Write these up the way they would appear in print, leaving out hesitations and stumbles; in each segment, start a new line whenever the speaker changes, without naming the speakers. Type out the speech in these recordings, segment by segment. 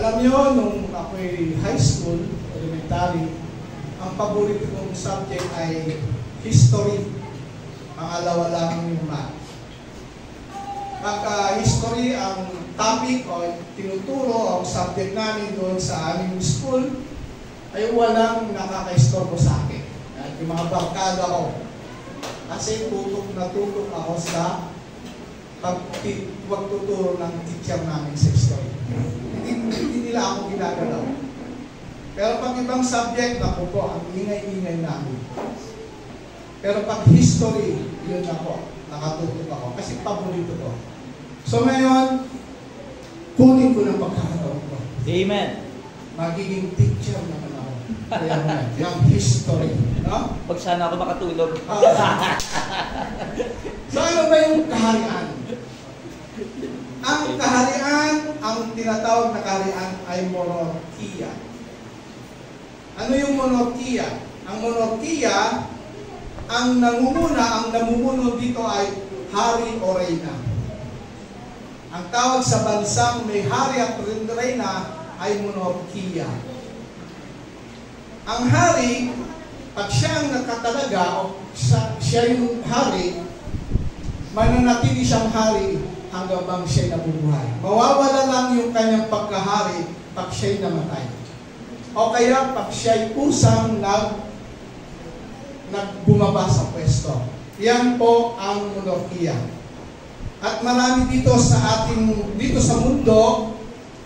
Alam niyo, nung ako'y high school, elementary, ang paborito kong subject ay history. Pangalawa lang yung math. Pagka history ang topic o tinuturo o subject namin doon sa aming school, ay walang nakaka-istorbo sa akin. At yung mga barkada ko, kasi tutok na tutok ako sa pagtuturo ng teacher namin sa history. Hindi nila ako ginagalaw. Pero pag ibang subject, naku po, ang ingay-ingay namin. Pero pag history, yun ako, nakatutok ako. Kasi paborito ko. So ngayon, kunin ko ng pagkakataon ko.
Amen.
Magiging teacher naman ako. Kaya naman, yung history. No?
Pag sana ako makatulog.
So ano ba yung kaharian? Ang kaharian, ang tinatawag na kaharian ay monarkiya. Ano yung monarkiya? Ang monarkiya, ang namumuno dito ay hari o reyna. Ang tawag sa bansang may hari at reyna ay monarkiya. Ang hari, pag siya ang nakatalaga o siya yung hari, mananatili siyang hari hanggang bang siya'y nabubuhay. Mawawala lang yung kanyang pagkahari pag siya'y namatay. O kaya pag siya'y usang nagbumaba sa pwesto. Yan po ang monarkiya. At marami dito sa mundo,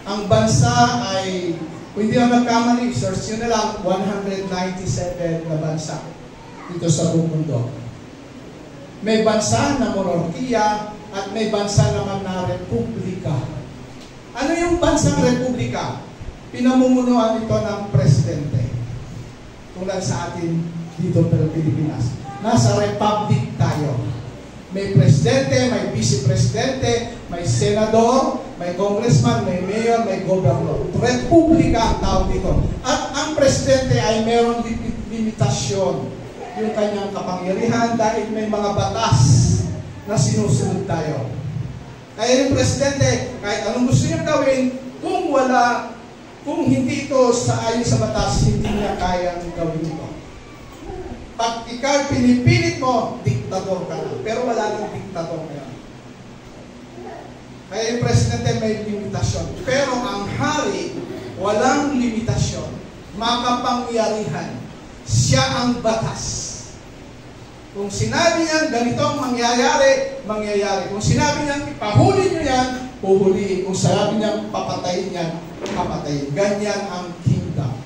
ang bansa ay, kung hindi na magkamali, search nyo na lang, 197 na bansa dito sa buong mundo. May bansa na monarkiya at may bansa naman na republika. Ano yung bansang republika? Pinamumunuan ito ng presidente. Tulad sa atin dito sa Pilipinas. Nasa republic tayo. May presidente, may vice-presidente, may senador, may congressman, may mayor, may gobernador. Republika ang tawag dito. At ang presidente ay mayroong limitasyon yung kanyang kapangyarihan dahil may mga batas na sinusunod tayo. Kaya yung presidente, kahit anong gusto niya gawin, kung hindi ito ayon sa batas, hindi niya kayang gawin ito. Pag ikaw pinipilit mo, diktador ka na. Pero wala nang diktador ngayon. Kaya yung presidente may limitasyon. Pero ang hari, walang limitasyon. Makapangyarihan. Siya ang batas. Kung sinabi niya, ganito ang mangyayari, mangyayari. Kung sinabi niya, ipahuli niyo yan, puhuliin. Kung sinabi niya, papatayin yan, papatayin. Ganyan ang kingdom.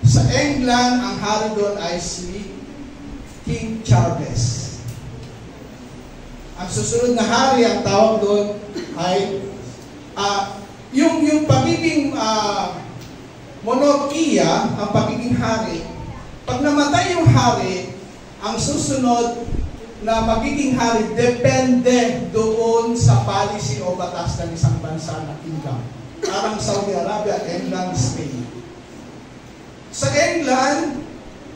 Sa England, ang hari doon ay si King Charles. Ang susunod na hari, ang tawag doon ay yung pagiging monarkiya, ang pagiging hari. Pag namatay yung hari, ang susunod na magiging hari depende doon sa policy o batas ng isang bansa na kingdom. Parang Saudi Arabia, England, Spain. Sa England,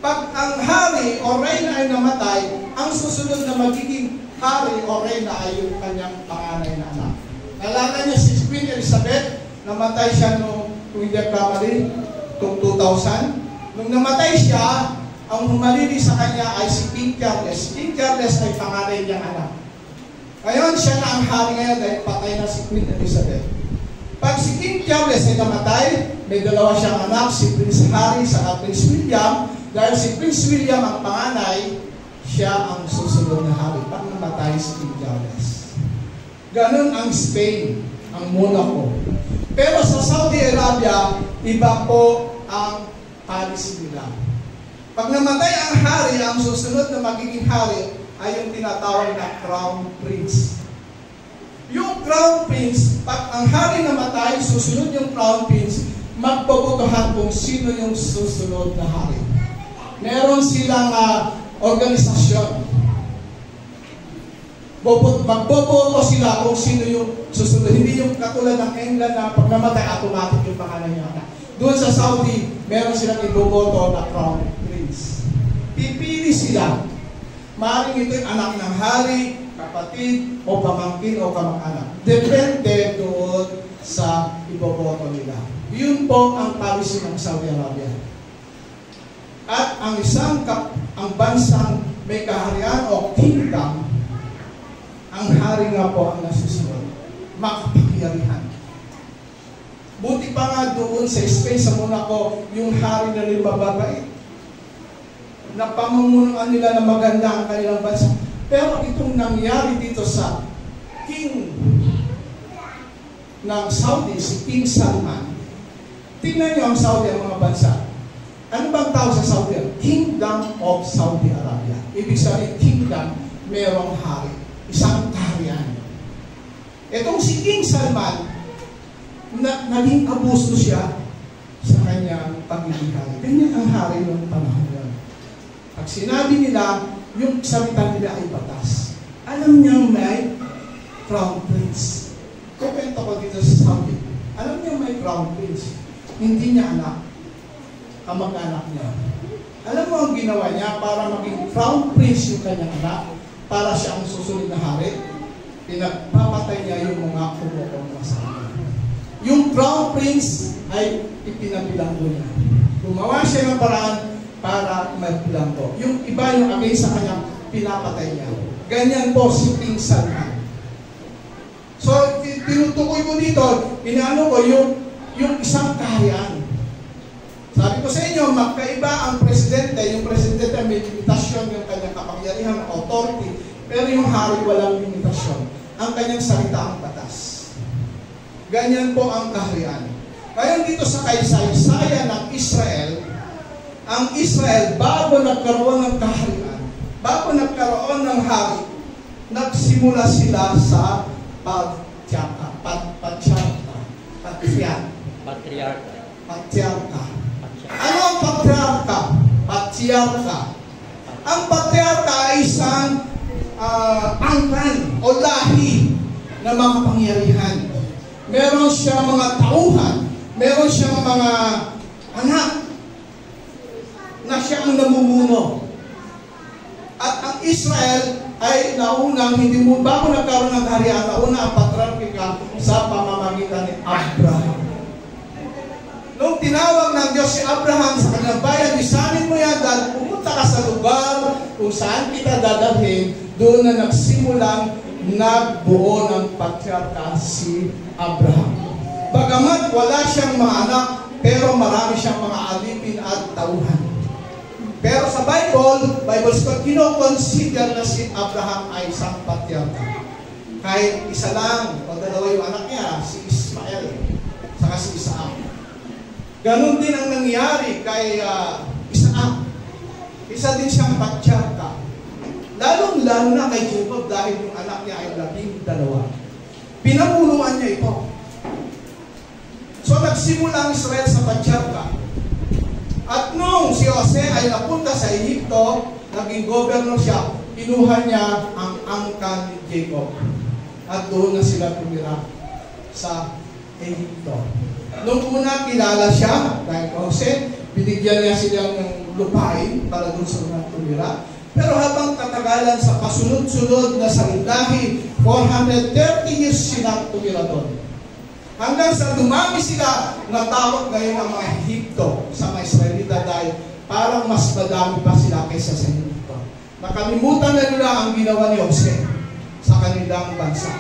pag ang hari o reyna ay namatay, ang susunod na magiging hari o reyna ay yung kanyang panganay na anak. Nalala niyo si Queen Elizabeth, namatay siya noong, kung hindi kamali, noong 2000. Nung namatay siya, ang humalili sa kanya ay si King Charles. King Charles ay panganay niyang anak. Ngayon, siya na ang hari ngayon dahil patay na si Queen Elizabeth. Pag si King Charles ay namatay, may dalawa siyang anak, si Prince Harry at Prince William. Dahil si Prince William ang panganay, siya ang susunod na hari pag namatay si King Charles. Ganon ang Spain, ang Monaco. Pero sa Saudi Arabia, iba po ang policy nila. Pag namatay ang hari, ang susunod na magiging hari ay yung tinatawag na Crown Prince. Yung Crown Prince, pag ang hari namatay, susunod yung Crown Prince, magbobotohan kung sino yung susunod na hari. Meron silang organisasyon. Magboboto sila kung sino yung susunod. Hindi yung katulad ng England na pag namatay, automatic yung pangalan niya. Doon sa Saudi, meron silang iboboto na Crown Prince. Pipili sila. Maaaring ito yung anak ng hari, kapatid, o pamangkin, o kamag-anak. Depende doon sa iboboto nila. Yun po ang policy ng Saudi Arabia. At ang ang bansang may kaharian o kingdom, ang hari nga po ang nasusunod. Makapangyarihan. Buti pa nga doon sa Spain, sa Monaco, yung hari na rin mababait. Na pamumunuan nila na maganda ang kanilang bansa. Pero itong nangyari dito sa king ng Saudi, si King Salman, tingnan nyo ang Saudi, ang mga bansa. Ano bang tawag sa Saudi? Kingdom of Saudi Arabia. Ibig sabihin, kingdom, merong hari. Isang kaharian. Itong si King Salman, naging abuso siya sa kanyang pagiging hari. Ganyan ang hari ng panahon yun. Pag sinabi nila, yung salita nila ay batas. Alam niyang may crown prince. Kukwento ko dito sa Saudi. Alam niyang may crown prince. Hindi niya anak. Kamag-anak niya. Alam mo ang ginawa niya para maging crown prince yung kanyang anak, para siya ang susunod na hari? Pinagpapatay niya yung mga kumukuha sa kanya. Yung crown prince ay ipinabilanggo niya. Gumawa siya ng paraan para magbilanggo. Yung iba yung against sa kanya, pinapatay niya. Ganyan po si King Salman. So, tinutukoy ko dito, inaano ko yung isang kaharian. Sabi ko sa inyo, magkaiba ang presidente. Yung presidente may limitasyon yung kanyang kapangyarihan, authority. Pero yung hari walang limitasyon. Ang kanyang salita ang batas. Ganyan po ang kaharian. Ngayon dito sa kaysaysayan ng Israel, ang Israel, bago nagkaroon ng kaharian, bago nagkaroon ng hari, nagsimula sila sa patriarka. Ano ang patriarka? Patriarka. Ang patriarka ay isang angkan o lahi na mga pangyarihan. Meron siya mga tauhan, meron siya mga anak na siya ang namumuno. At ang Israel ay naunang, hindi mo, bago nagkaroon ng kaharian, nauna ang patriarka sa pamamagitan ni Abraham. Nung tinawag ng Diyos si Abraham sa kanyang bayan, isanin mo yan dahil pumunta ka sa lugar kung saan kita dadalhin, doon na nagsimulang nagbuo ng patriarka si Abraham. Bagamat wala siyang mga anak, pero marami siyang mga alipin at tauhan. Pero sa Bible scholar, kino-consider na si Abraham ay isang patriarka. Kahit isa lang o dalawa yung anak niya, si Ismael, saka si Isaac. Ganon din ang nangyari kay Isaac. Isa din siyang patriarka. Lalong-lalo na kay Jacob dahil yung anak niya ay 12. Pinamuluan niya ito. So nagsimula ang Israel sa patriarka. At nung si Jose ay napunta sa Egypto, naging governor siya, kinuha niya ang angkan ni Jacob. At doon na sila tumira sa Egypto. Nung una, kilala siya, dahil Jose, binigyan niya sila ng lupain para doon sa mga tumira. Pero habang katagalan sa kasunod-sunod na sarilahi, 430 years silang tumira doon. Hanggang sa dumami sila, natawag ngayon ang mga Egypto sa mga Israelita dahil parang mas madami pa sila kaysa sa Egypto. Nakalimutan na nila ang ginawa ni Jose sa kanilang bansa.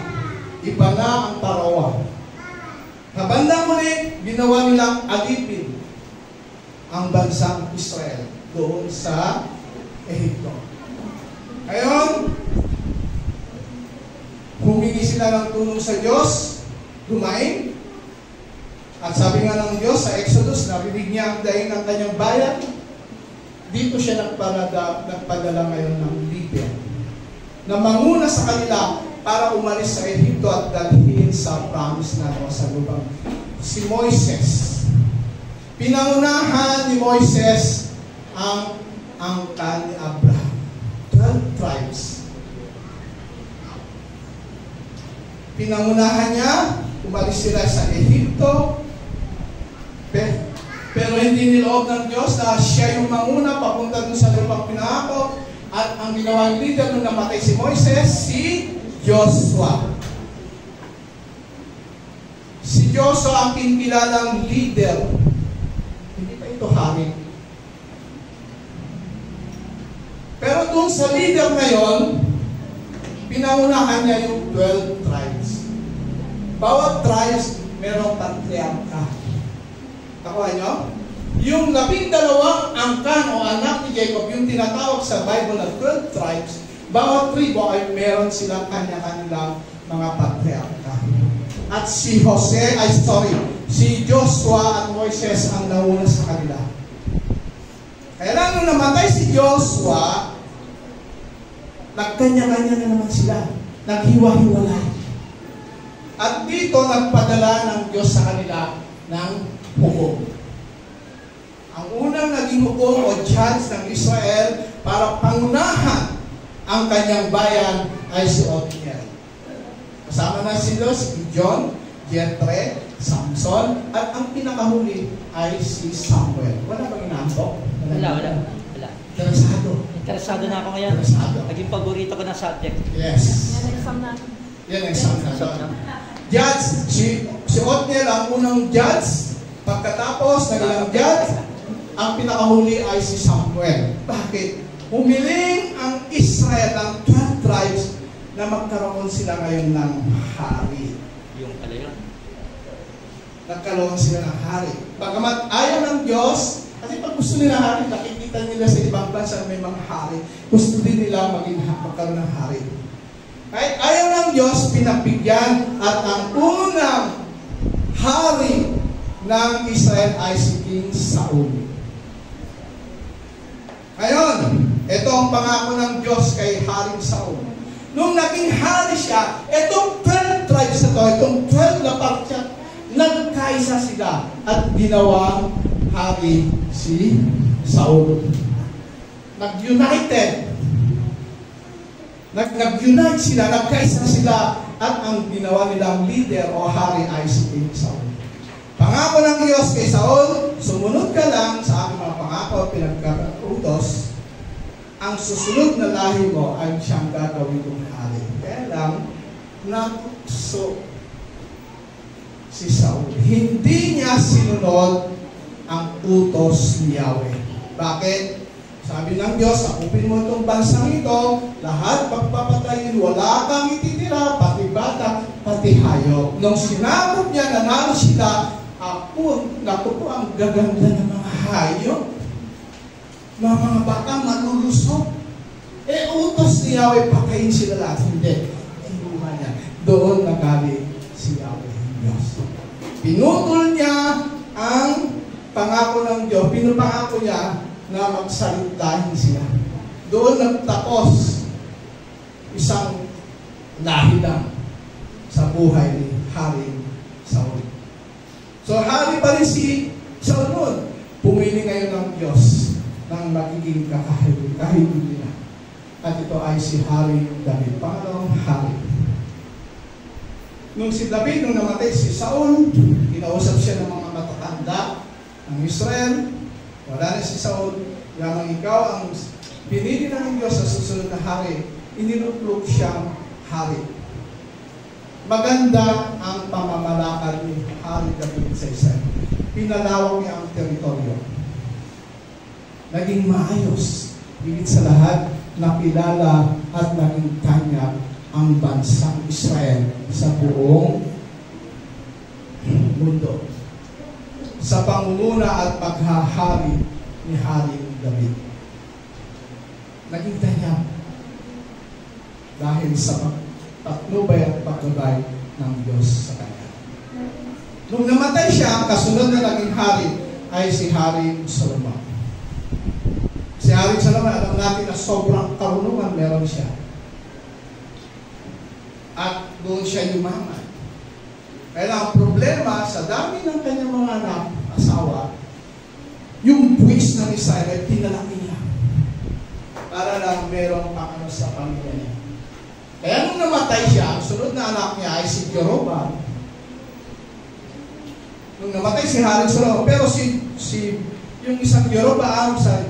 Iba na ang parawan. Kabandang muli, ginawa nilang alipin ang bansang Israel doon sa Egypto. Ngayon, humingi sila ng tulong sa Diyos, dumain, at sabi nga ng Diyos sa Exodus, narinig niya ang daing ng kanyang bayan, dito siya nagpadala ngayon ng leader na manguna sa kanila para umalis sa Egypto at dalhin sa promise na sa lubang. Si Moises. Pinangunahan ni Moises ang angkan ni Abraham. 12 tribes. Pinangunahan niya, umalis sila sa Egypto, pero hindi niloob ng Diyos na siya yung manguna papunta dun sa lupang pinangako. At ang ginawang leader nung namatay si Moises, si Joshua. Si Joshua ang kinikilalang leader. Hindi pa ito hari. Pero doon sa leader na yon, pinaunahan niya yung 12 tribes. Bawat tribes, merong patriarka. Nakuha nyo? Yung 12 angkan o anak ni Jacob, yung tinatawag sa Bible na 12 tribes, bawat tribo ay meron silang kanya-kanilang mga patriarka. At si Joshua at Moises ang nauna sa kanila. Kaya lang nung namatay si Joshua, nagkanya-kanya na naman sila. Naghiwa-hiwalay. At dito nagpadala ng Diyos sa kanila ng hukom. Ang unang naging hukom o judge ng Israel para pangunahan ang kanyang bayan ay si Othniel. Kasama na sila si Gideon, Jethro, Samson, at ang pinakahuli ay si Samuel. Wala bang inaantok?
Wala. Interesado na ako ngayon. Naging paborito ko na subject.
Yes. Yan ang exam na. Judge, si Othniel ang unang judge. Pagkatapos, naging judge, ang pinakahuli ay si Samuel. Bakit? Humiling ang Israel ng 12 tribes na magkaroon sila ngayon ng hari.
Yung pala yun.
Nagkaroon sila ng hari. Bagamat ayaw ng Diyos, kasi pag gusto nila hari, nakikita nila sa ibang bansa na may mga hari. Gusto din nila magkaroon ng hari. Kahit ayaw ng Diyos, pinapigyan at ang unang hari ng Israel ay si King Saul. Ngayon, ito ang pangako ng Diyos kay Haring Saul. Nung naging hari siya, itong 12 tribes na ito, itong 12 na partya, nagkaisa sila at ginawang hari si Saul. Nag-unite sila, nagkaisa sila, at ang ginawa nilang leader o hari ay si King Saul. Pangako ng Diyos kay Saul, sumunod ka lang sa aking mga pangako at pinagkautos, ang susunod na lahi mo ay siyang gagawin kong hari. Kaya lang, natukso si Saul. Hindi niya sinunod ang utos ni Yahweh. Bakit? Sabi ng Diyos, sakupin mo itong bansang ito, lahat pagpapatayin, wala kang ititira, pati bata, pati hayop. Nung sinakop niya, nanalo sila, naku po, ang gaganda ng mga hayop. Mga bata malulusok. Utos ni Yahweh, pakain sila lahat. Hindi. Kinuha niya. Doon nagaling si Yahweh, Diyos. Pinutol niya ang pangako ng Diyos. Pinupangako niya na magsalitahin sila. Doon nagtapos isang lahi lang sa buhay ni Haring Saul. So hari pa rin si Saul noon. Pumili ngayon ng Diyos ng magiging kahilin nila. At ito ay si Haring David. Pangalawang hari. Nung si David, nung namatay si Saul, kinausap siya ng mga matatanda ng Israel. Wala na si Saul. Yamang ikaw ang pinili ng Diyos sa susunod na hari, iniluklok siyang hari. Maganda ang pamamalakad ni Hari David sa Israel. Pinalawak niya ang teritoryo. Naging maayos. Higit sa lahat, nakilala at naging kanya ang bansang Israel sa buong mundo. Sa pangunguna at paghahari ni Haring David. Naging kanya dahil sa patnubay at pagkabay ng Diyos sa kanya. Nung namatay siya, kasunod na naging hari ay si Haring Solomon. Si Haring Solomon, alam natin na sobrang karunungan meron siya. At doon siya yumaman. Kaya ang problema sa dami ng kanyang mga anak, asawa, yung buwis ng Israel ay pinalaki niya para lang merong pakano sa pamilya niya. Kaya nung namatay siya, ang sunod na anak niya ay si Jeroboam. Nung namatay si Haring Solomon, pero yung isang Jeroboam sa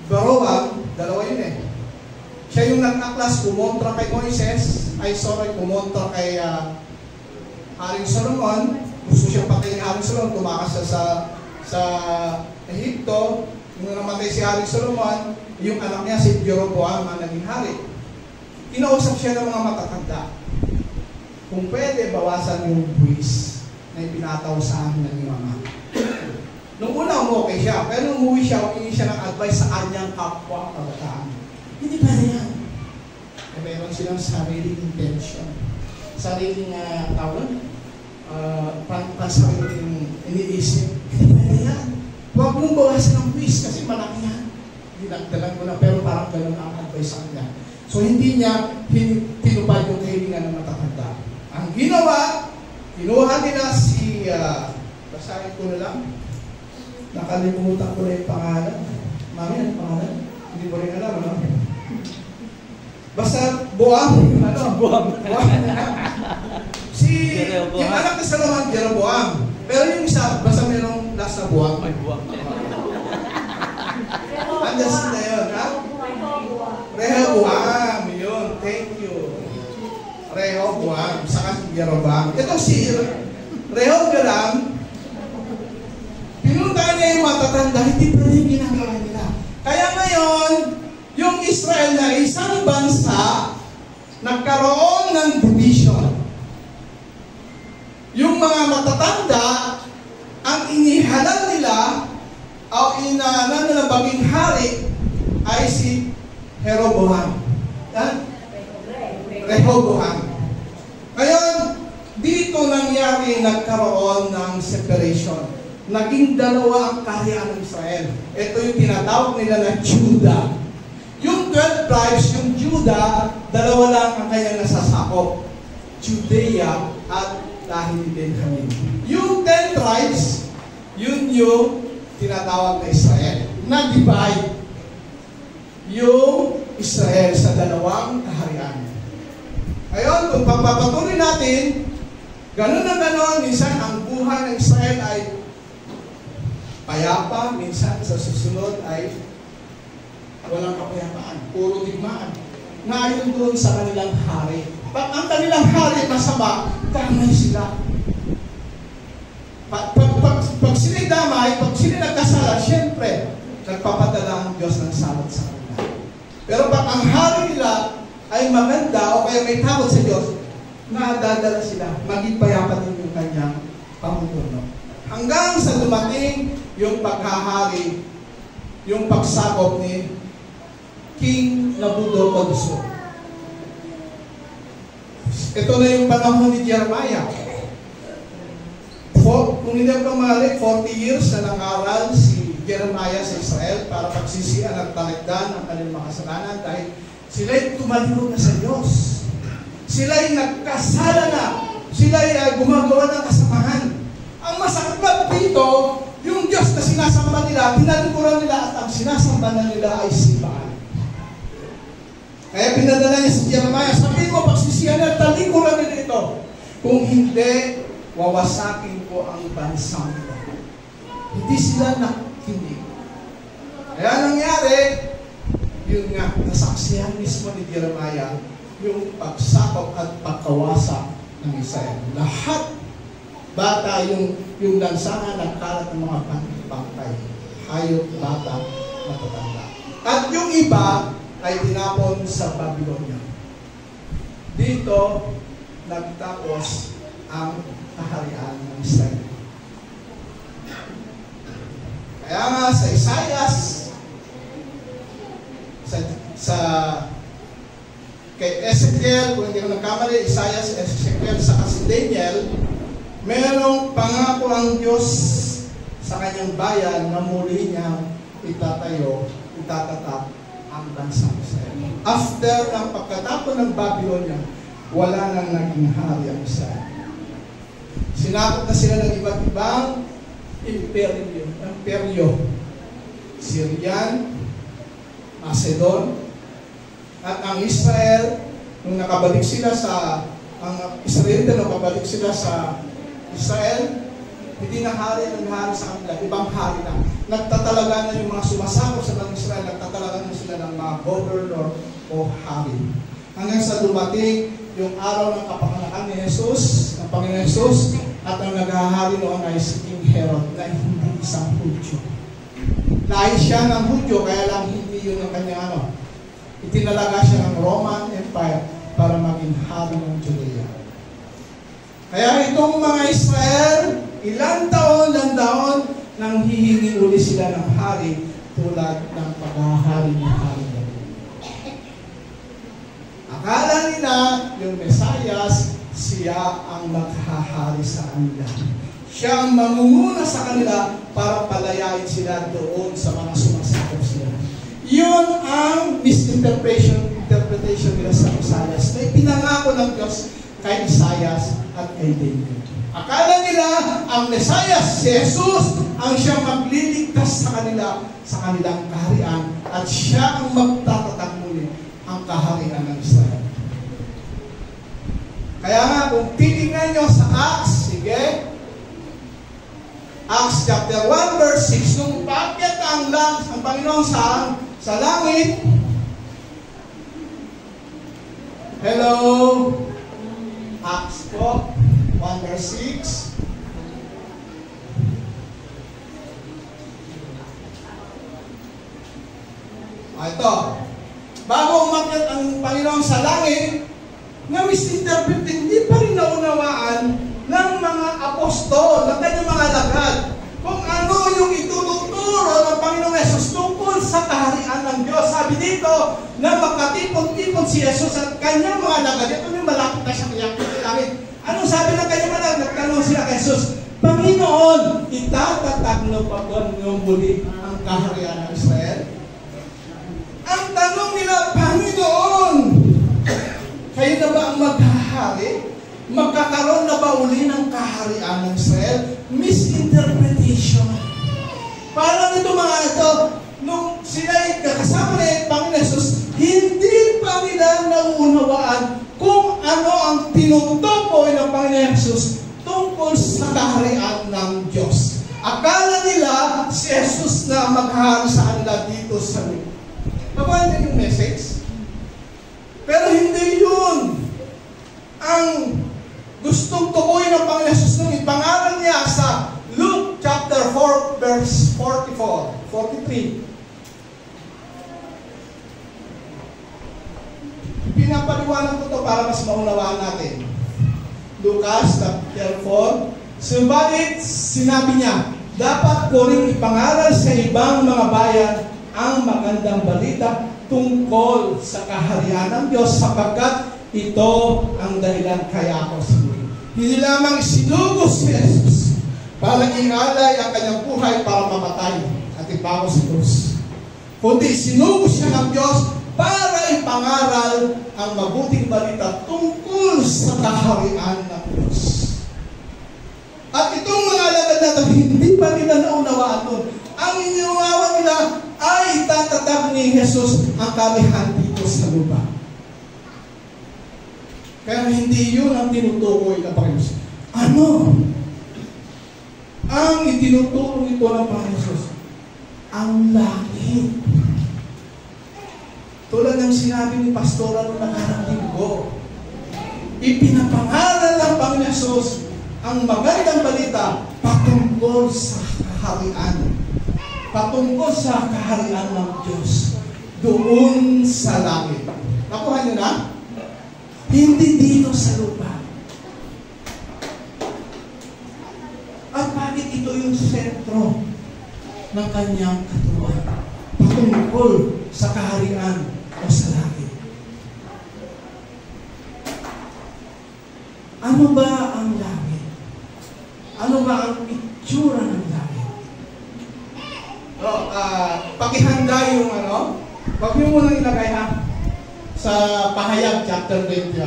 Jeroboam, dalawa yun eh. Siya yung nag-aklas, kumontra kay Moises, kumontra kay Haring Solomon, gusto siyang patayin ni Haring Solomon, tumakas siya sa Ehipto. Nung namatay si Haring Solomon, yung anak niya si Jeroboam ang naging hari. Kinausap siya ng mga matatanda. Kung pwede, bawasan yung buwis na ipinataw sa amin ng mama. Nung una, okay siya. Pero nung umuwi siya, humingi siya ng advice sa kanyang kapwa kabataan. Hindi ba yan? Eh, meron silang sariling intention. Sariling tawag. Pansariling iniisip. Hindi ba yan? Huwag mong bawasan ng buwis kasi malaki yan. Dinagdagan ko na, pero parang ganun ang advice sa kanya. So, hindi niya tinupad yung kahilingan ng matatanda. Ang ginawa, kinuha nila si, basahin ko na lang, nakalimutan ko na yung pangalan. Mami, ano pangalan? Hindi ko rin alam, ano? Basta, Boam. Ano? Boam. Yung anak ni Solomon, Jeroboam. Pero yung isa, basta mayroong last na Boam.
May Boam.
Andas na yun, ha? Rehoboam. Yun, thank you. Rehoboam. Saka si Jeroboam. Ito si Rehoboam, pinuntahan niya yung matatanda, hindi pa rin ginagawa nila. Kaya ngayon, yung Israel na isang bansa, nagkaroon ng division. Yung mga matatanda, ang inihalal nila, o inanan nila baging hari, ay si Jeroboam. Rehoboam. Ngayon, dito nangyari nagkaroon ng separation. Naging dalawa ang kaharian ng Israel. Ito yung tinatawag nila na Judah. Yung 12 tribes, yung Judah, dalawa lang ang kanyang nasasakop. Judea at lahi ni Benjamin. Yung 10 tribes, yun yung tinatawag na Israel. Na-divide yung Israel sa dalawang kaharian. Ngayon, kung pagpapatuloy natin, ganun na ganun, minsan ang buhay ng Israel ay payapa, minsan sa susunod ay walang kapayapaan, puro digmaan. Ngayon doon sa kanilang hari. Pag ang kanilang hari masama, damay sila. Pag sila'y damay, pag sila'y nagkasala, syempre, nagpapadala ang Diyos ng salat sa kanila. Pero pag ang hari nila ay maganda o kaya may takot sa Diyos, nadadala sila, maging payapa din yung kanyang pamumuno. Hanggang sa dumating yung paghahari, yung pagsakop ni King Nabucodonosor. Ito na yung panahon ni Jeremiah. Kung hindi ako mali, 40 years na nangaral si Jeremiah sa Israel para pagsisihan at talikdan ang kanilang mga kasalanan dahil sila'y tumalihog na sa Diyos. Sila'y nagkasala na. Sila'y gumagawa ng kasamahan. Ang masakit ba dito, yung Diyos na sinasamba nila, tinalikuran nila at ang sinasamba na nila ay si Baal. Kaya pinadala niya si Jeremiah, sabihin mo, pagsisihan na, talikuran nila ito. Kung hindi, wawasakin ko ang bansang ito. Hindi sila nakikinig. Kaya nangyari, yun nga, nasaksihan mismo ni Jeremiah, yung pagsakop at pagkawasak ng Israel. Lahat, bata, yung lansangan, nagkalat ng mga pangkay. Hayop, bata, matatanda. At yung iba, ay tinapon sa Babylonia. Dito, nagtapos ang kaharian ng Israel. Kaya nga sa Isaias, kay Ezekiel, kung hindi ko nagkamali, Isaias, Ezekiel, sa kasi Daniel, merong pangako ang Diyos sa kanyang bayan na muli niya itatatap ang bansang Israel. After ang pagkatapon ng Babylonia, wala nang naging hari ang Israel. Sinakop na sila ng iba't ibang imperyo. Syrian, Macedon, at ang Israel, nung nakabalik sila ang Israelita nung nakabalik sila sa Israel, hindi na hari ng hari sa kanila, ibang hari na. Nagtatalaga na yung mga sumasakop sa mga Israel, nagtatalaga na sila ng mga governor o hari. Hanggang sa dumating yung araw ng kapanganakan ni Jesus, ng Panginoon Jesus, At ang naghahari noon ay si King Herod na hindi isang Hudyo. Nais siya ng Hudyo, kaya lang hindi yun ang kanyang itinalaga siya ng Roman Empire para maging hari ng Judea. Kaya itong mga Israel, ilang taon nang hihingi uli sila ng hari tulad ng paghahari ng hari David. Akala nila yung Mesayas, siya ang maghahari sa kanila. Siya ang mangunguna sa kanila para palayain sila doon sa mga sumasakop sila. Yun ang misinterpretation nila sa Mesayas na ipinangako ng Diyos kay Isaias at kay David. Akala nila ang Mesayas, si Jesus, ang siyang magliligtas sa kanila sa kanilang kaharian at siya ang magtatatag muli ang kaharian ng Israel. Kaya nga, kung titingnan nyo sa Acts, sige, Acts chapter 1 verse 6, nung paakyat ang Panginoon sa langit, hello, Acts po, 1 verse 6, ito, bago umakyat ang Panginoon sa langit, na misinterpret, hindi pa rin naunawaan ng mga apostol, ng kanyang mga lagad, kung ano yung ituturo ng Panginoong Yesus tungkol sa kaharian ng Diyos. Sabi dito na makatipon-tipon si Yesus at kanyang mga lagad. Ito yung malapit na siya kayakit. Anong sabi ng kanyang mga lagad? Nagtanong sila kay Jesus, Panginoon, itatatag na pa ba ng muli ang kaharian ng Israel? Ang tanong nila, Panginoon, kayo na ba ang maghahari? Magkakaroon na ba uli ng kaharian ng Israel? Misinterpretation. Parang ito mga ito, nung sila'y kasama ni Panginoon Jesus, hindi pa nila nauunawaan kung ano ang tinutukoy ng Panginoon Jesus tungkol sa kaharian ng Diyos. Akala nila si Jesus na maghahari sa kanila dito sa lupa. Nakuha niyo yung message? Pero hindi yun ang gustong tukoy ng Panginoon Jesus nung ipangaral niya sa Luke chapter 4 verse 43. Pinapaliwanag ko ito para mas maunawaan natin. Lucas chapter 4, subalit sinabi niya, dapat ko rin ipangaral sa ibang mga bayan ang magandang balita tungkol sa kaharian ng Diyos sapagkat ito ang dahilan kaya ako sumuli. Hindi lamang sinugo si Jesus para ingalay ang kanyang buhay para mamatay at ipago sa krus, kundi sinugo siya ng Diyos para ipangaral ang mabuting balita tungkol sa kaharian ng Diyos. At itong mga alagad na ito, hindi pa nila naunawaan nun. Ang iniunawa nila ay itatatag ni Jesus ang karihan dito sa lupa. Kaya hindi yun ang tinutukoy ng Panginoon. Ano? Ang itinuturo ito ng Panginoon Jesus, ang langit. Tulad ng sinabi ni Pastora noong nakarang linggo, ipinapangaral ng Panginoon Jesus ang magandang balita patungkol sa kaharian. Patungkol sa kaharian ng Diyos doon sa langit. Nakuha niyo na? Hindi dito sa lupa. At bakit ito yung sentro ng kanyang katuruan? Patungkol sa kaharian o sa langit. Ano ba ang langit? Ano ba ang itsura ng langit? Pakihanda yung wag niyo munang ilagay sa Pahayag chapter 21.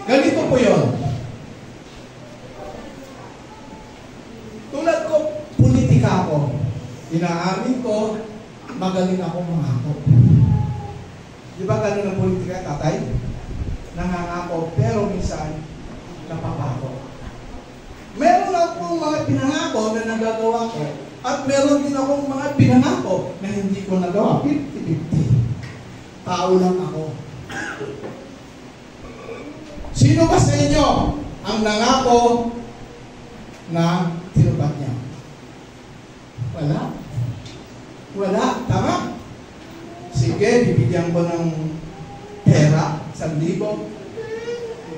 Ganito po yun. Tulad ko, politika ko. Inaamin ko, magaling akong mangako. Di ba ganun ang politika, tatay? Nangangako, pero minsan, napapako. Meron akong mga pinangako na nagagawa ko, at meron din akong mga pinangako na hindi ko nagawa. 50-50. Tao lang ako. Sino ba sa inyo ang nangako na tinupad niya? Wala. Wala. Tama? Sige, bibigyan ko ng pera, 1,000.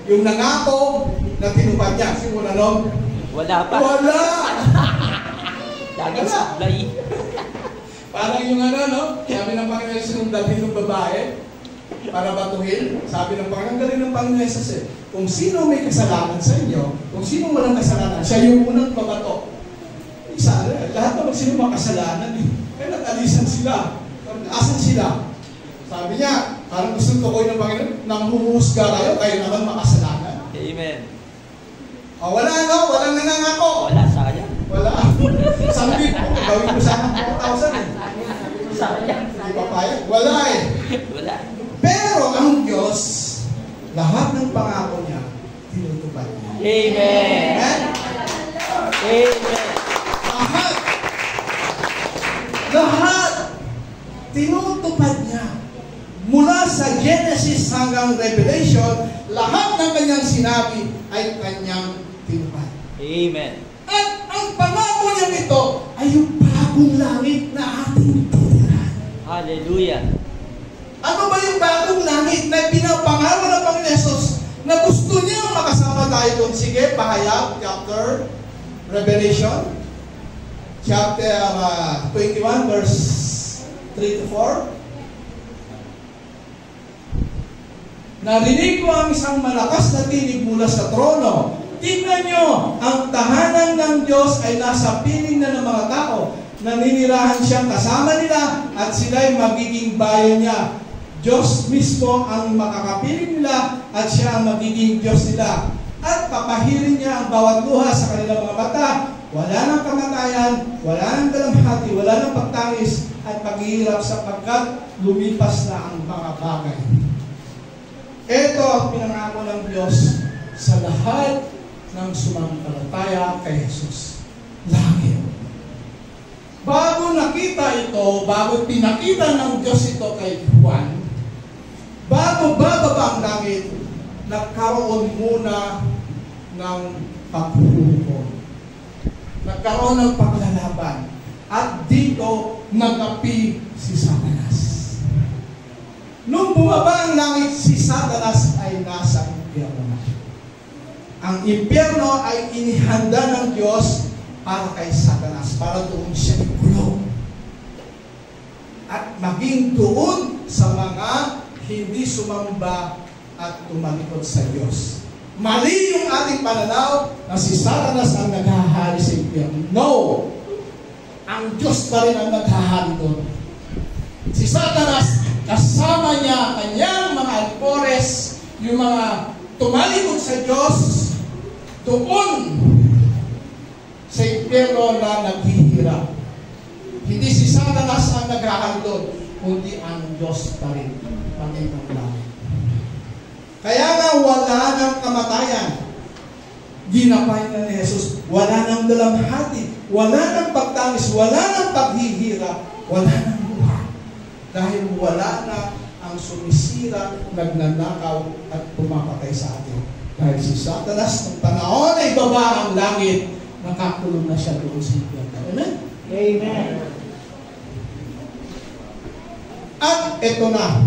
Yung nangako na tinupad niya, simula nun,
Wala pa.
wala!
Laging
Wala.
sablay.
Parang yung no? Sabi ng Panginoon Jesus nung dalhin ng babae para batuhin. Sabi ng Panginoon, galing ng Panginoon Jesus kung sino may kasalanan sa inyo, kung sino walang kasalanan, siya yung unang babato. Isa, lahat naman sino makasalanan eh. Kaya nag-alisan sila. Asan sila? Sabi niya, parang gusto tukoy ng Panginoon, nang huhusga kayo naman makasalanan.
Amen.
Wala walang nanangako.
Wala, sayang.
Wala. Sabi ko, gawin ko sana 4,000 eh.
Sayang.
Hindi pa payag. Wala eh.
Wala.
Pero ang Diyos, lahat ng pangako niya, tinutupad niya.
Amen.
Amen?
Amen.
Lahat tinutupad niya. Mula sa Genesis hanggang Revelation, lahat ng kanyang sinabi ay kanyang tinupad.
Amen.
At ang pangako niya nito ay yung bagong langit na ating titirahan.
Hallelujah.
Ano ba yung bagong langit na pinapangako ng Panginoon Jesus na gusto niya makasama tayo doon? Sige, pahayag, chapter Revelation, chapter 21, verse 3 to 4. Narinig ko ang isang malakas na tinig mula sa trono. Tingnan nyo, ang tahanan ng Diyos ay nasa piling na ng mga tao. Naninirahan siyang kasama nila at sila'y magiging bayan niya. Diyos mismo ang makakapiling nila at siya ang magiging Diyos nila. At papahirin niya ang bawat luha sa kanilang mga mata. Wala nang kamatayan, wala nang dalamhati, wala nang pagtangis at paghihirap sapagkat lumipas na ang mga bagay. Ito ang pinangako ng Diyos sa lahat ng sumampalataya kay Jesus. Langit. Bago nakita ito, bago pinakita ng Diyos ito kay Juan, bago bababa ang langit, nagkaroon muna ng paghuhukom. Nagkaroon ng paglalaban. At dito, nagapi si Satanas. Nung bumaba ang langit, si Satanas ay nasa impyerno na. Ang impyerno ay inihanda ng Diyos para kay Satanas, para doon siya ikulong. At maging doon sa mga hindi sumamba at tumalikod sa Diyos. Mali yung ating pananaw na si Satanas ang naghahari sa impyerno. No! Ang Diyos pa rin ang naghahari doon. Si Satanas, kasama niya kanyang mga alpores, yung mga tumalikod sa Diyos, doon sa impyerno na naghihirap. Hindi si Satanas ang naghahandog, kundi ang Diyos pa rin, Panginoon lang. Kaya nga wala ng kamatayan. Ginapay na ni Jesus, wala ng dalamhati, wala ng pagtangis, wala ng paghihirap, wala ng luha. Dahil wala na ang sumisira, nagnanakaw at pumapatay sa atin. Dahil si Satanas, nung panahon ay baba ang langit, nakakulong na siya doon sa impyerno. Amen?
Amen.
At ito na,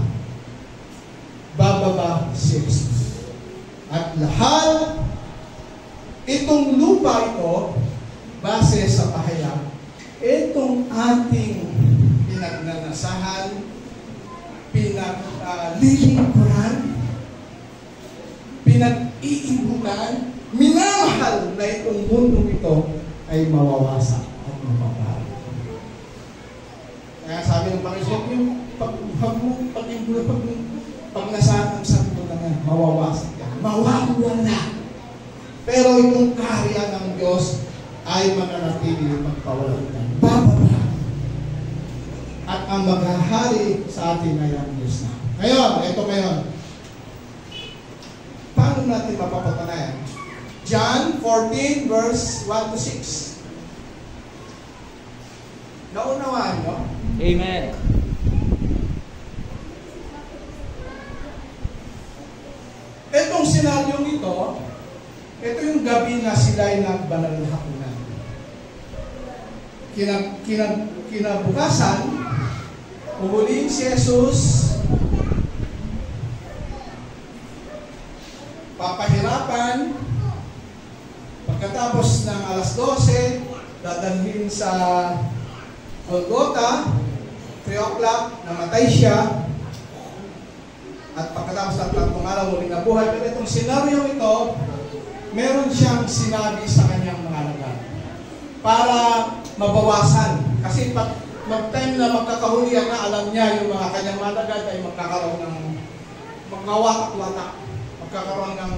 bababa si Jesus. At lahat, itong lupa ito, base sa pahayag, itong ating pinagnanasahan, pinaglilingkuran, pinag-iibukan, minamahal na itong mundo ito ay mawawasak at mapapalit. Kaya sabi ng Panginoon, yung pag nasaan ang santo na yan, mawawasak yan. Mawawala. Pero itong kaharian ng Diyos ay mananatili magpawalang yan. Bababa. At ang maghahari sa atin ay ang Diyos na. Ngayon, ito ngayon. Paano natin mapapatunayan? John 14 verse 1 to 6. Naunawaan nyo?
Amen.
Itong senaryong ito, Ito yung gabi na sila'y nagbanal na hapunan. Kinabukasan, uhulihin si Jesus, papahirapan, pagkatapos ng alas 12, dadalhin sa Golgotha, 3 o'clock, namatay siya, at pagkatapos ng 3 araw, muling nabuhay. Pero itong senaryo ito, meron siyang sinabi sa kanyang mga alagad para mabawasan. Kasi pag time na magkakahulihan na, alam niya yung mga kanyang mga alagad ay magkakaroon ng magkawatak-watak, magkakaroon ng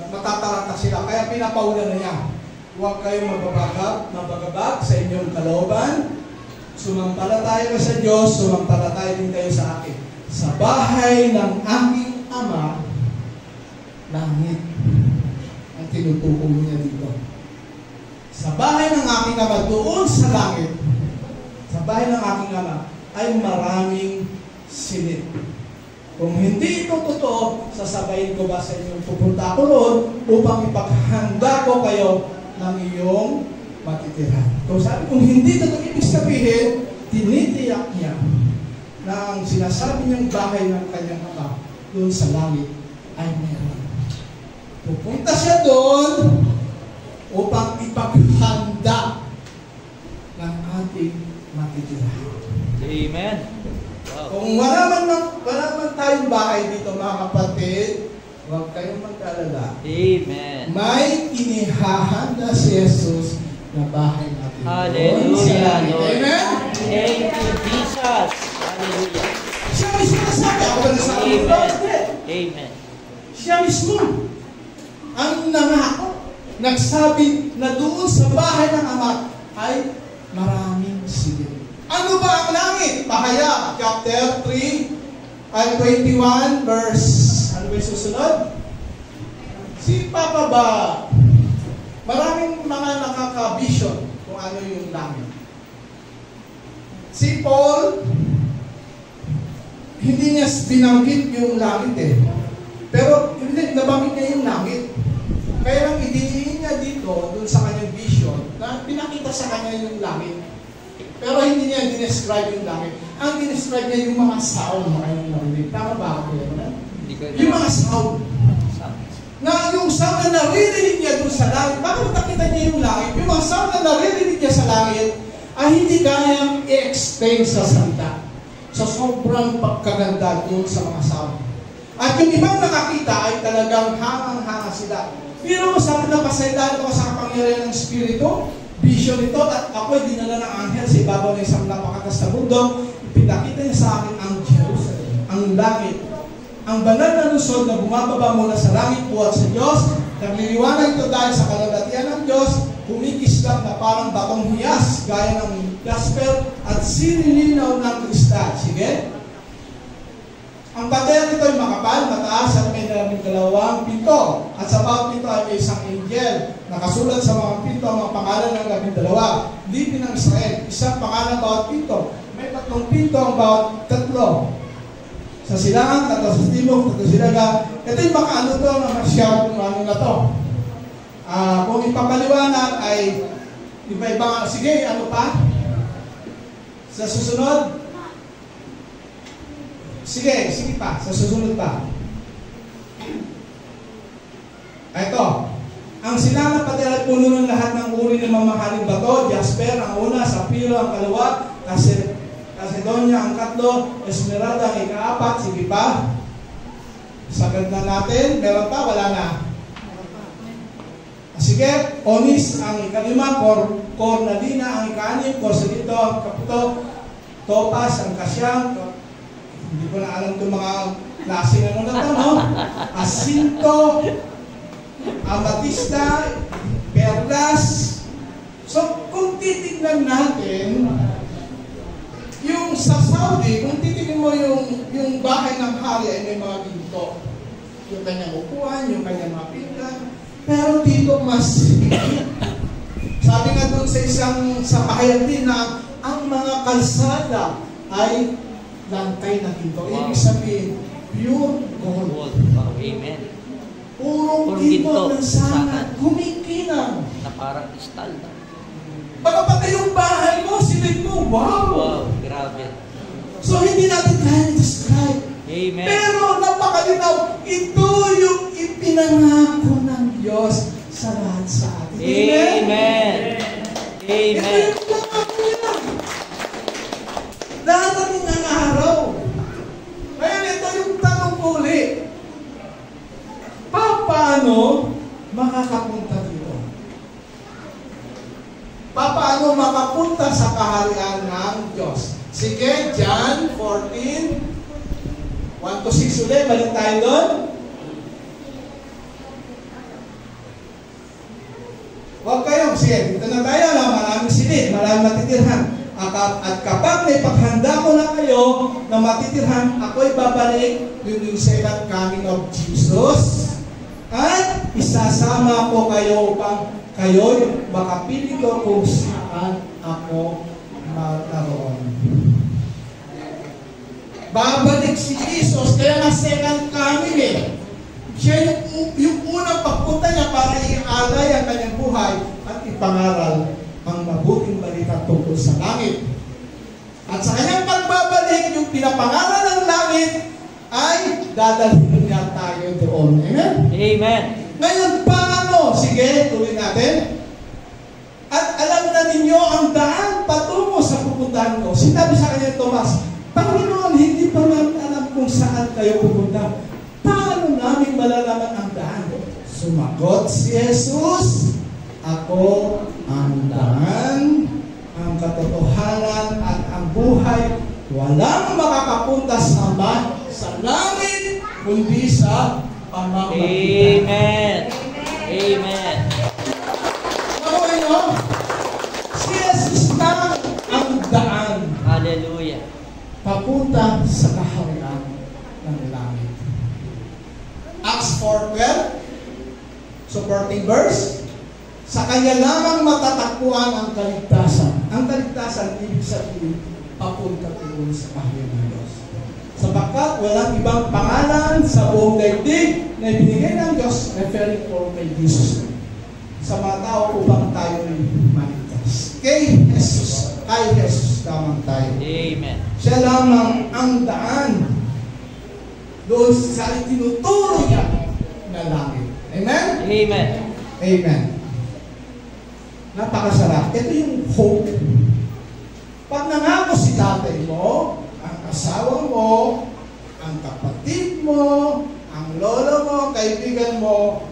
matataranta sila. Kaya pinapauna na niya, huwag kayong mabagabag sa inyong kalooban. Sumampalataya sa Diyos, sumampalataya din kayo sa akin. Sa bahay ng aking Ama, langit ang tinutukoy niya dito. Sa bahay ng aking Ama, doon sa langit, sa bahay ng aking Ama, ay maraming silid. Kung hindi ito totoo, sasabayin ko ba sa inyong pupunta ako roon upang ipaghanda ko kayo ng iyong matitirahan. Kung hindi totoo, ibig sabihin, tinitiyak niya na ang sinasabi niyang bahay ng kanyang Ama doon sa langit ay meron. Pupunta siya doon upang ipaghanda ng ating matitirahan.
Amen. Wow.
Kung wala man tayong bahay dito, mga kapatid, huwag kayong mag-alala.
Amen.
May inihahanda si Jesus na bahay natin.
Hallelujah, Lord.
Amen?
Thank you, Jesus. Hallelujah.
Siya mismo nasabi. Ako ba nasabi?
Amen. Amen.
Siya mismo ang nangako. Nagsabi na doon sa bahay ng Ama ay maraming silid. Ano ba ang langit? Pahayag, chapter 3, ay 21, verse, ano ba yung susunod? Si Papa ba, maraming mga nakaka-vision kung ano yung langit. Si Paul, hindi niya binanggit yung langit eh. Pero hindi, nabanggit niya yung langit. Kaya lang idiniin niya dito, dun sa kanyang vision, na pinakita sa kanya yung langit. Pero hindi niya dinescribe yung langit. Ang dinescribe niya yung mga sound na kanyang narinig. Tama ba ako yan? Yung mga sound. Na yung sound na naririnig niya dun sa langit, bakit nakita niya yung langit? Yung mga sound na naririnig niya sa langit ay hindi kayang i-explain sa salita. So sobrang pagkaganda dun sa mga sound. At yung ibang nakakita ay talagang hangang-hanga sila. Pero sabi na pasaydahan ko sa kapangyarihan ng Espiritu, vision ito, at ako'y dinala ng anghel sa ibabaw ng isang napakatas na bundok. Pinakita niya sa akin ang Jerusalem, ang langit, ang banal na lungsod na bumababa mula sa langit buhat sa Diyos. Nagliliwanag ito dahil sa kalagatian ng Diyos, kumikislap na parang batong hiyas, gaya ng jasper at sinilinaw ng kristal. Sige? Ang pader nito ay makapal, mataas at may 12 pinto. At sa bawat pinto ay may isang angel. Nakasulat sa mga pinto ang mga pangalan ng 12. Lipin ng Israel, isang pangalan bawat pinto. May 3 pinto ang bawat 3. Sa silangan, 3 sa timog, 3 sa silaga. Ito yung makaano to na masyadong ano na to. Kung ipapaliwanag ay iba-ibang, sige, ano pa? Sa susunod, sige pa, sa susunod pa. Ito, ang silangan pati ay puno ng lahat ng uri ng mamahaling bato, jasper ang una, sapiro ang kalawa, Macedonia ang katlo, Esmeralda ang ika-4, sige pa. Sagad na natin, meron pa, wala na. Sige, Onis ang ika-5, Cornalina ang ika-6, Corselito ang ika-7, Topaz ang kasyang, hindi ko na alam itong mga klaseng ano na ito, no? Asinto, Amatista, Perlas. So, kung titignan natin, yung sa Saudi, kung titignan mo yung bahay ng hari ay may mga ginto. Yung kanyang upuan, yung kanyang mga pinggan. Pero dito mas sabi nga doon sa pahayag din na ang mga kalsada ay lantay na ginto. Wow. Ibig sabihin, pure gold.
Wow. Amen.
Purong ginto ng sangat, kumikinang.
Na parang kristal.
Baka pati yung bahay mo, silid mo, wow!
Wow, grabe.
So hindi natin kaya describe.
Amen.
Pero napakalinaw, ito yung ipinangako ng Diyos sa lahat sa atin.
Amen.
Ito
Amen.
yung pinangako niya. Darating ang araw. Ngayon, ito yung tanong uli. Paano makakapunta dito? Paano makapunta sa kaharian ng Diyos? Sige, John 14, 1-6 ulit. Balik tayo doon. Huwag kayong, sige, dito na tayo. Maraming silid, maraming matitirhan. At kapag may paghanda ko na kayo na matitirhan, ako'y babalik yung second coming of Jesus. At isasama ko kayo upang kayo'y makapili ko kung saan ako naroon. Babalik si Jesus, kaya nga second coming eh. Siya yung unang pagpunta niya para ialay ang kanyang buhay at ipangaral ang mabuting balita tungkol sa langit. At sa kanyang pagbabalik, yung pinapangaral ng langit ay dadalhin niya tayo doon. Amen?
Amen.
Ngayon, paano? Sige, tuloy natin. At alam na ninyo ang daan patungo sa pupuntahan ko. Sinabi sa kanya Tomas, Panginoon, hindi pa namin alam kung saan kayo pupunta. Paano namin malalaman ang daan? Sumagot si Jesus, ako ang daan, ang katotohanan at ang buhay. Walang makakapunta sa langit, kundi sa pamamagitan.
Amen. Amen.
Okay, no? Si Jesus lang ang daan
Hallelujah.
papunta sa kaharian ng langit. Acts 4:12, supporting verse, sa kanya lamang matatagpuan ang kaligtasan. Ang kaligtasan, ibig sabihin, papunta doon sa kaharian ng Diyos. Sapagkat walang ibang pangalan sa buong daigdig na ibinigay ng Diyos, referring to kay Jesus, sa mga tao upang tayo ay maligtas. Kay Jesus lamang tayo.
Amen.
Siya lamang ang daan doon sa itinuturo niya na langit. Amen?
Amen.
Amen. Napakasarap. Ito yung hope. Pag nangako si tatay mo, ang asawa mo, ang kapatid mo, ang lolo mo, kaibigan mo,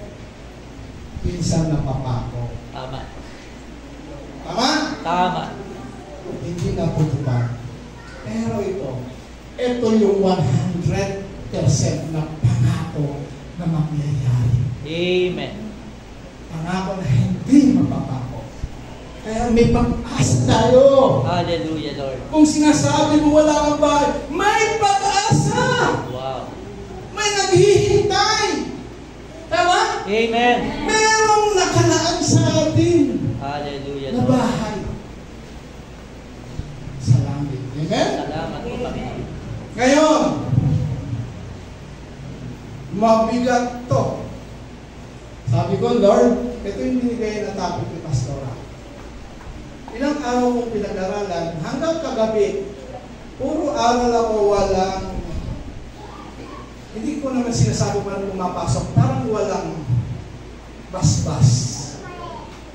pinsan na papako.
Tama.
Tama?
Tama.
Hindi na tutupad. Pero ito yung 100% na pangako na mangyayari.
Amen.
Pangako na hindi mapapako. Kaya may pag-asa tayo.
Hallelujah, Lord.
Kung sinasabi mo wala kang bahay, may pag-asa!
Wow.
May naghihintay! Tama?
Amen.
Merong nakalaan sa atin
Hallelujah,
na
Lord.
bahay sa langit. Amen?
Salamat po, Panginoon.
Ngayon, mabigat to. Sabi ko, Lord, ito yung binigay na topic ni Pastora. Ilang araw kong pinag-aralan, hanggang kagabi, puro aral ako, walang, hindi ko naman sinasabi pa na pumapasok, parang walang basbas.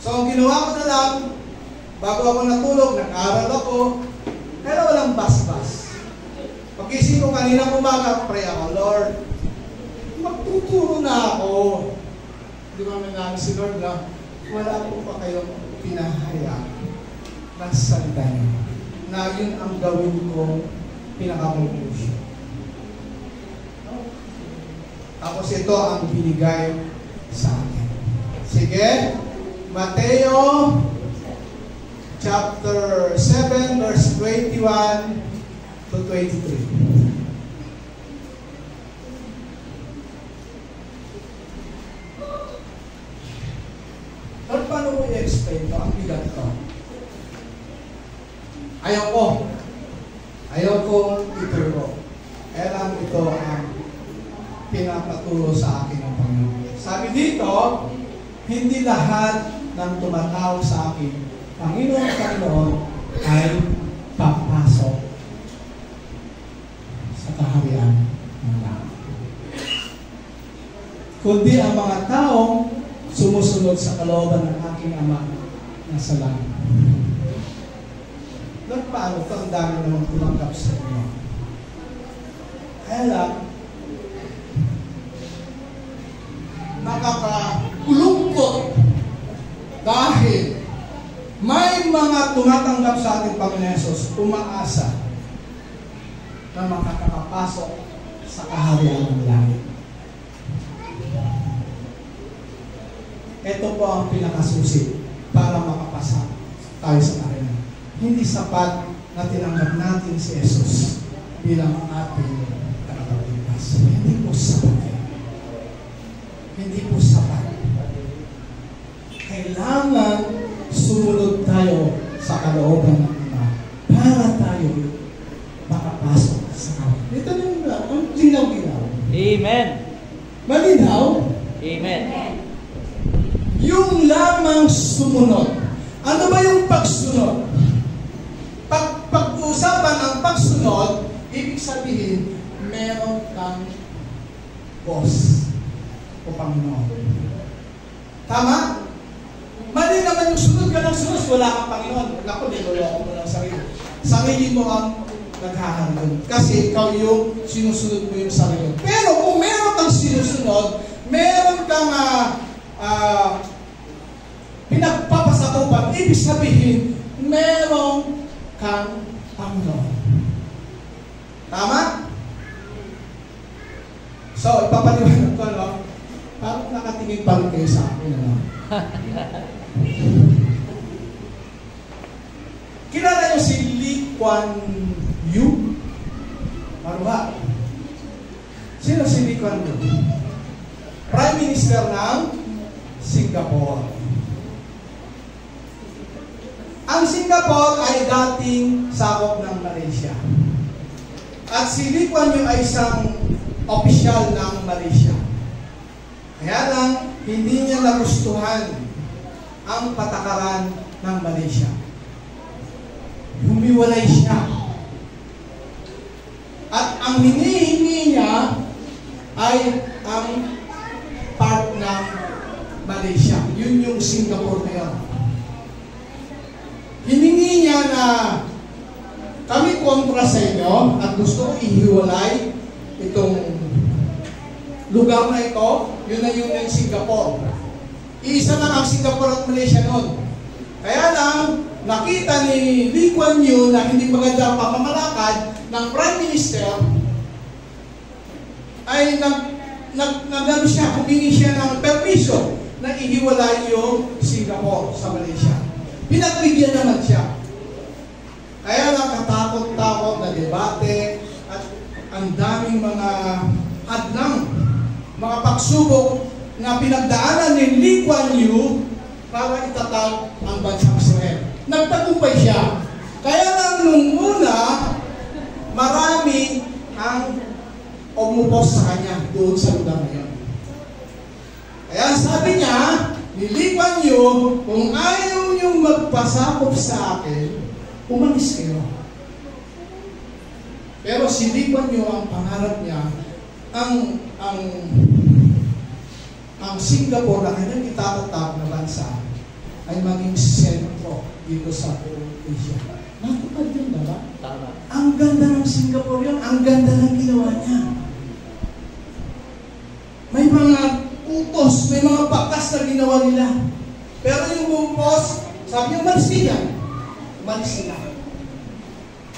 So, ang ginawa ko na lang, bago ako natulog, nag-aral ako, pero walang basbas. Pag-isip ko kanina umaga, pray ako, Lord, magtuturo na ako. Di ba may namin si Lord na, wala po pa kayong pinahayaan na salita niyo, na yun ang gawin kong pinaka-conclusion. Tapos ito ang binigay sa akin. Sige, Mateo chapter 7 verse 21 to 23. Lord, paano mo i-explain ito? Ang bigat ito. Ayaw kong ituro. Kaya lang ito ang pinapaturo sa akin ng Panginoon. Sa Sabi dito, hindi lahat ng tumatawag sa akin, Panginoon, Panginoon, ay papasok sa kaharian ng langit. Kundi ang mga taong sumusunod sa kalooban ng aking Ama na sa langit. Doon paano ito? Ang dami namang tumanggap sa inyo. Kaya lang, nakakakulungkot dahil may mga tumatanggap sa ating Panginoon Hesus, umaasa na makakapasok sa kaharian ng langit. Ito po ang pinakasusi para makapasa tayo sa kaharian. Hindi sapat na tinanggap natin si Hesus bilang ating tagapagligtas. Hindi po sapat. Hindi po sapat. Kailangan sumunod tayo sa kalooban ng Ama para tayo makapasok sa kaharian. Ito na ang linaw-linaw.
Amen.
Malinaw?
Amen.
Yung lamang sumunod. Ano ba yung pagsunod? Pag-usapan ang pagsunod, ibig sabihin, meron kang boss o Panginoon. Tama? Mali naman yung sunod ka ng sunod, wala kang Panginoon. Naku, niloloko mo ng sarili. Sarili mo ang naghahandon. Kasi ikaw yung sinusunod mo yung sarili. Pero kung meron kang sinusunod, meron kang pinagpapasakupan, ibig sabihin, meron kang Panginoon. Tama? So, ipapaliwanag ko, no? Parang nakatingin pa rin kayo sa akin, ano? Kilala niyo si Lee Kuan Yew? Maruha. Sino si Lee Kuan Yew? Prime Minister ng Singapore. Ang Singapore ay dating sakop ng Malaysia. At si Lee Kuan Yew ay isang opisyal ng Malaysia. Kaya lang, hindi niya nagustuhan ang patakaran ng Malaysia. Humiwalay siya. At ang hinihingi niya ay ang part ng Malaysia. Yun yung Singapore na yun. Hiningi niya na kami kontra sa inyo at gusto ko ihiwalay itong lugar na ito, yun na yung Singapore. Iisa na ang Singapore at Malaysia noon. Kaya lang, nakita ni Lee Kuan Yew na hindi maganda ang pamamalakad ng Prime Minister, ay nagano siya, humingi siya ng permiso na ihiwalay yung Singapore sa Malaysia. Pinagbigyan naman siya. Kaya lang katakot-takot na debate at ang daming mga hadlang, mga pagsubok na pinagdaanan ni Lee Kuan Yew para itatag ang bansang Israel. Nagtagumpay siya. Kaya lang nung una, marami ang umupos sa kanya doon sa lugar na yun. Kaya sabi niya, ni Lee Kuan Yew, kung ayaw niyong magpasakop sa akin, umalis kayo. Pero si Lee Kuan Yew, ang pangarap niya, ang Singapore na kanyang itatatag na bansa ay maging sentro dito sa buong Asia. Natupad yun, diba?
Tama.
Ang ganda ng Singapore yun, ang ganda ng ginawa niya. May mga utos, may mga bakas na ginawa nila. Pero yung utos, sabi niya, umalis sila. Umalis sila.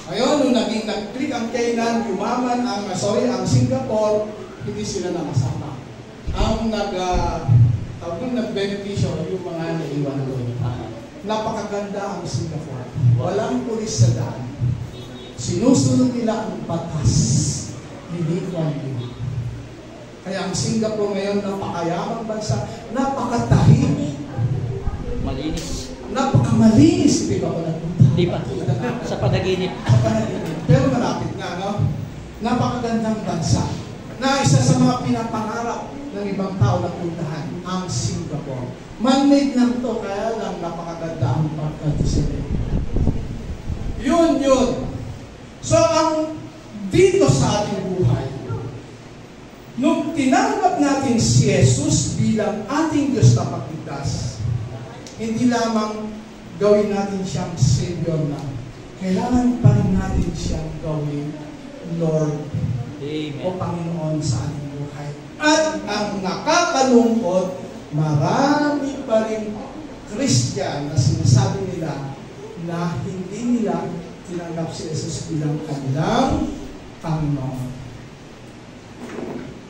Ngayon, nung nag-click ang Kainan, yumaman ang Singapore, hindi sila nakasama. Ang nag-beneficio yung mga naiwan doon. Napakaganda ang Singapore. Walang pulis sa daan. Sinusunod nila ang batas. Hindi Kuan Yew. Kaya ang Singapore ngayon, napakayamang bansa, napakatahimik.
Malinis.
Napakamalinis. Hindi ba ko nagpunta?
Di ba? Sa panaginip.
Sa panaginip. Pero malapit na, no? Napakagandang bansa. Na isa sa mga pinapangarap ng ibang tao na puntahan ang Singapore. Man-made lang to, kaya lang napakaganda ang pagka-design. Yun. So, ang dito sa ating buhay, nung tinanggap natin si Jesus bilang ating Diyos na pagligtas, hindi lamang gawin natin siyang Savior na, kailangan pa rin natin siyang gawin Lord
Amen.
o Panginoon sa ating buhay. At ang nakakalungkot, marami pa rin Christian na sinasabi nila na hindi nila tinanggap si Jesus bilang kanilang Panginoon.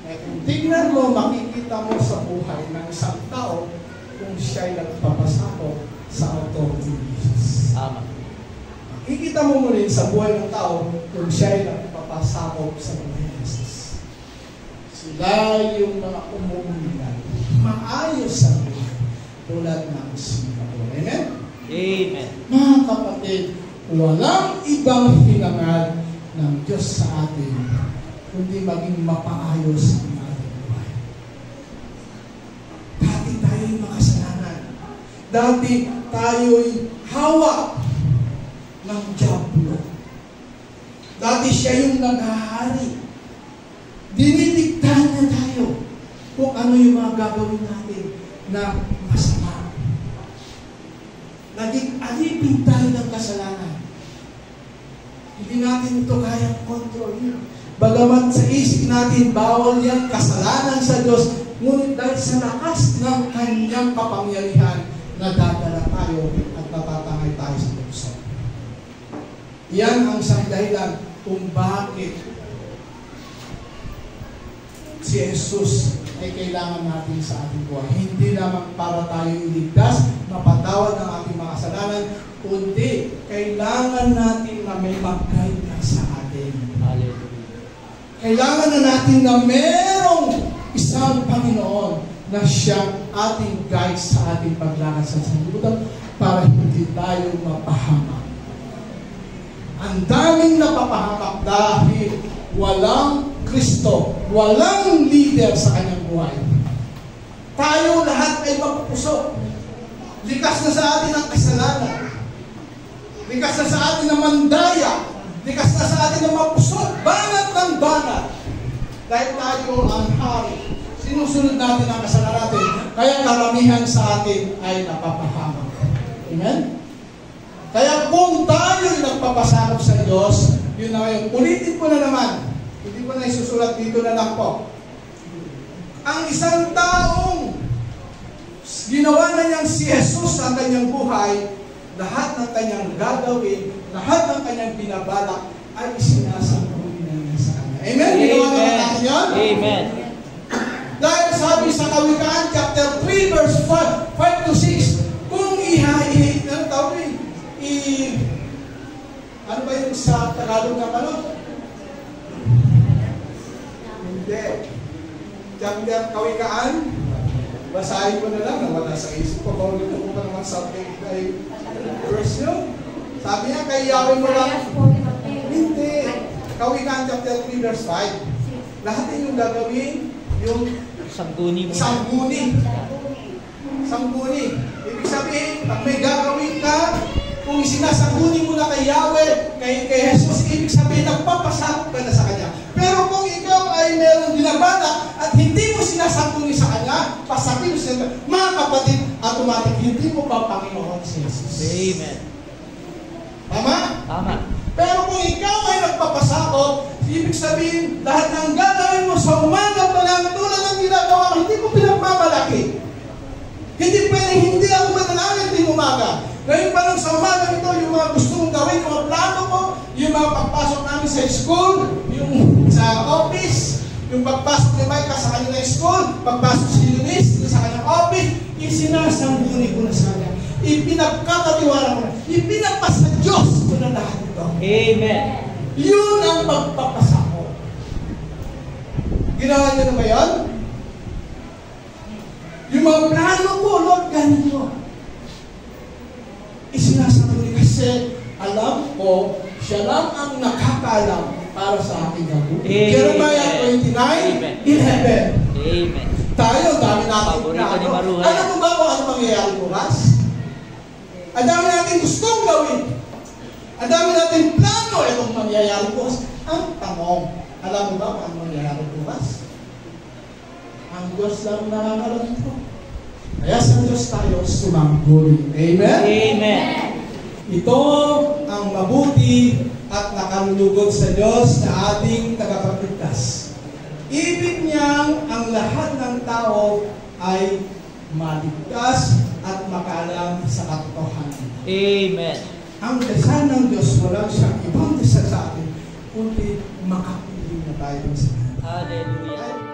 Kung tignan mo, makikita mo sa buhay ng isang tao kung siya'y nagpapasako sa authority ni Jesus.
Tama.
Makikita mo rin sa buhay ng tao kung siya'y nagpapasako sa buhay ni Jesus. Sila yung mga umuulan, maayos sa buhay, tulad ng Singapore. Amen?
Amen.
Mga kapatid, walang ibang hinangad ng Diyos sa atin kundi maging mapaayos ang ating buhay. Dati tayo'y makasalanan. Dati tayo'y hawak ng dyablo. Dati siya yung naghahari. Dinidigtahan niya tayo kung ano yung mga gagawin natin na masama. Naging alipin tayo ng kasalanan. Hindi natin ito kayang kontrolin. Bagamat sa isip natin, bawal yan, kasalanan sa Diyos, ngunit dahil sa lakas ng kanyang kapangyarihan, nadadala tayo at natatangay tayo sa tukso. Yan ang isang dahilan kung bakit si Jesus ay kailangan natin sa ating buhay. Hindi lamang para tayo iligtas, mapatawad ng ating mga kasalanan, kundi kailangan natin na may mag-guide na sa atin.
Hallelujah.
Kailangan na natin na merong isang Panginoon na siyang ating guide sa ating paglakad sa sanlibutan para hindi tayo mapahamak. Ang daming napapahamak dahil walang Kristo, walang leader sa kanyang buhay. Tayo lahat ay mapupusok. Likas na sa atin ang kasalanan. Likas na sa atin ang mandaya. Likas na sa atin ang mapusok. Banat ng banat. Dahil tayo ang hari. Sinusunod natin ang kasalanan natin. Kaya karamihan sa atin ay napapahamak. Amen? Kaya kung tayo ay nagpapasakop sa Diyos, yun na ngayon. Ulitin ko na naman. Hindi ko na isusulat dito na lang po. Ang isang taong ginawa na niyang si Jesus ang kanyang buhay, lahat ng kanyang gagawin, lahat ng kanyang binabalak ay sinasabuhin na niya sa kanya. Amen? Ginawa naman natin yun?
Amen.
Dahil sabi sa Kawikaan, chapter 3, verse 5 to 6, kung ano ba yung sa Tagalog na ano? Hindi. Chapter Kawikaan, basahin ko na lang, nawala sa isip ko. Kung ito ko pa naman subject ay verse nyo. Sabi niya, kay Yahweh mo lang. Hindi. Kawikaan chapter 3 verse 5. Lahat yung gagawin, yung
sangguni mo.
Sangguni. Ibig sabihin, pag may gagawin ka, kung sinasangguni mo na kay Yahweh, kay Jesus, ibig sabihin, nagpapasakop ka na sa Kanya. Pero kung ikaw ay merong ginabala at hindi mo sinasangguni sa Kanya, pasakin mo siya, mga kapatid, automatic, hindi mo pa Panginoon si Jesus.
Amen.
Tama?
Tama.
Pero kung ikaw ay nagpapasakop, ibig sabihin, lahat ng gagawin mo sa umaga pa lang, tulad ng ginagawa ko, hindi mo pinagmamalaki. Hindi pwedeng hindi ako manalangin din umaga. Ngayon pa lang sa umaga ito, yung mga gusto mong gawin, yung mga plano ko, yung mga pagpasok namin sa school, yung sa office, yung pagpasok ni Micah sa kanilang school, pagpasok si Eunice sa kanyang office, isinasangguni ko na sa kanya. Ipinagkakatiwala ko na. Ipinagpasa Diyos ko na lahat ito.
Amen.
Yun ang pagpapasako. Ginawa niyo na ba yun? Yung mga plano ko, Lord, ganito. Isinasangguni kasi alam ko, siya lang ang nakakalam para sa aking gabuti. Jeremiah 29:11.
Amen.
Tayo, dami natin
Paborito ni Maruhay.
Alam mo ba kung ano mangyayari bukas? Ang dami natin gustong gawin. Ang dami natin plano itong mangyayari bukas. Ang tanong, alam mo ba kung ano mangyayari bukas? Ang Diyos lang nakakaroon ito. Kaya sa Diyos tayo sumangguni. Amen?
Amen.
Ito ang mabuti at nakalulugod sa Diyos na ating tagapagligtas. Ibig niyang ang lahat ng tao ay maligtas at makalam sa katotohanan.
Amen.
Ang desal ng Diyos, walang siyang ibang desal sa atin, kundi makapiling na tayo sa Kanya.
Hallelujah.